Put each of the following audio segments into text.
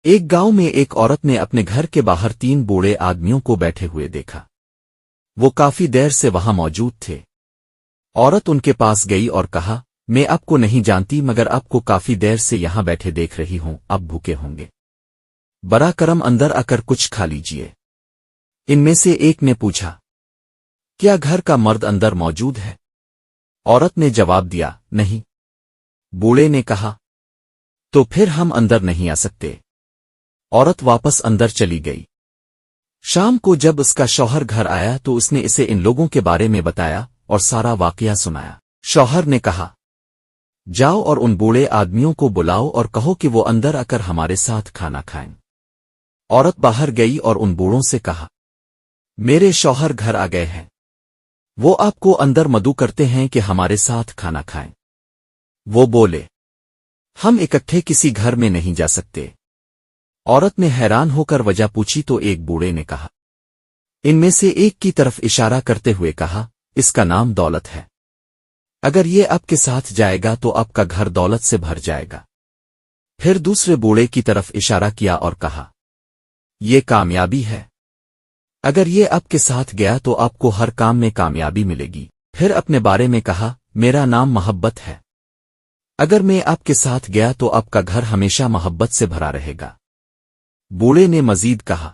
ایک گاؤں میں ایک عورت نے اپنے گھر کے باہر 3 بوڑھے آدمیوں کو بیٹھے ہوئے دیکھا۔ وہ کافی دیر سے وہاں موجود تھے۔ عورت ان کے پاس گئی اور کہا، میں آپ کو نہیں جانتی مگر آپ کو کافی دیر سے یہاں بیٹھے دیکھ رہی ہوں، اب بھوکے ہوں گے۔ برا کرم اندر آ کر کچھ کھا لیجئے۔ ان میں سے ایک نے پوچھا، کیا گھر کا مرد اندر موجود ہے؟ عورت نے جواب دیا، نہیں۔ بوڑھے نے کہا، تو پھر ہم اندر نہیں آ سکتے۔ عورت واپس اندر چلی گئی۔ شام کو جب اس کا شوہر گھر آیا تو اس نے اسے ان لوگوں کے بارے میں بتایا اور سارا واقعہ سنایا۔ شوہر نے کہا، جاؤ اور ان بوڑھے آدمیوں کو بلاؤ اور کہو کہ وہ اندر آ کر ہمارے ساتھ کھانا کھائیں۔ عورت باہر گئی اور ان بوڑھوں سے کہا، میرے شوہر گھر آ گئے ہیں، وہ آپ کو اندر مدعو کرتے ہیں کہ ہمارے ساتھ کھانا کھائیں۔ وہ بولے، ہم اکٹھے کسی گھر میں نہیں جا سکتے۔ عورت نے حیران ہو کر وجہ پوچھی تو ایک بوڑھے نے کہا، ان میں سے ایک کی طرف اشارہ کرتے ہوئے کہا، اس کا نام دولت ہے، اگر یہ آپ کے ساتھ جائے گا تو آپ کا گھر دولت سے بھر جائے گا۔ پھر دوسرے بوڑھے کی طرف اشارہ کیا اور کہا، یہ کامیابی ہے، اگر یہ آپ کے ساتھ گیا تو آپ کو ہر کام میں کامیابی ملے گی۔ پھر اپنے بارے میں کہا، میرا نام محبت ہے، اگر میں آپ کے ساتھ گیا تو آپ کا گھر ہمیشہ محبت سے بھرا رہے گا۔ بوڑھے نے مزید کہا،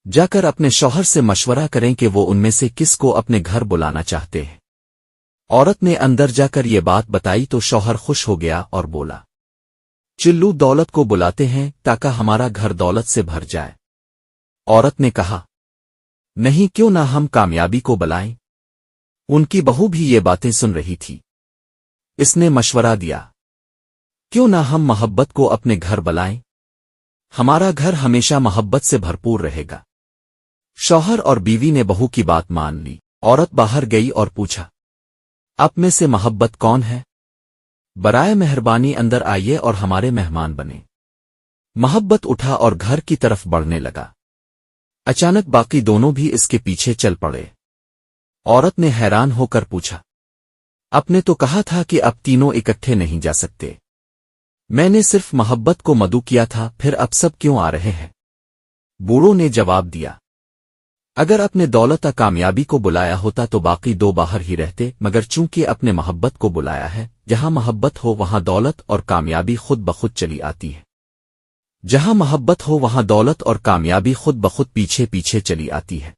جا کر اپنے شوہر سے مشورہ کریں کہ وہ ان میں سے کس کو اپنے گھر بلانا چاہتے ہیں۔ عورت نے اندر جا کر یہ بات بتائی تو شوہر خوش ہو گیا اور بولا، چلو دولت کو بلاتے ہیں تاکہ ہمارا گھر دولت سے بھر جائے۔ عورت نے کہا، نہیں، کیوں نہ ہم کامیابی کو بلائیں؟ ان کی بہو بھی یہ باتیں سن رہی تھی۔ اس نے مشورہ دیا، کیوں نہ ہم محبت کو اپنے گھر بلائیں؟ ہمارا گھر ہمیشہ محبت سے بھرپور رہے گا۔ شوہر اور بیوی نے بہو کی بات مان لی۔ عورت باہر گئی اور پوچھا، آپ میں سے محبت کون ہے؟ برائے مہربانی اندر آئیے اور ہمارے مہمان بنے۔ محبت اٹھا اور گھر کی طرف بڑھنے لگا۔ اچانک باقی دونوں بھی اس کے پیچھے چل پڑے۔ عورت نے حیران ہو کر پوچھا، آپ نے تو کہا تھا کہ آپ تینوں اکٹھے نہیں جا سکتے، میں نے صرف محبت کو مدعو کیا تھا، پھر اب سب کیوں آ رہے ہیں؟ بوڑھوں نے جواب دیا، اگر اپنے دولت کامیابی کو بلایا ہوتا تو باقی 2 باہر ہی رہتے، مگر چونکہ اپنے محبت کو بلایا ہے، جہاں محبت ہو وہاں دولت اور کامیابی خود بخود چلی آتی ہے۔ جہاں محبت ہو وہاں دولت اور کامیابی خود بخود پیچھے پیچھے چلی آتی ہے۔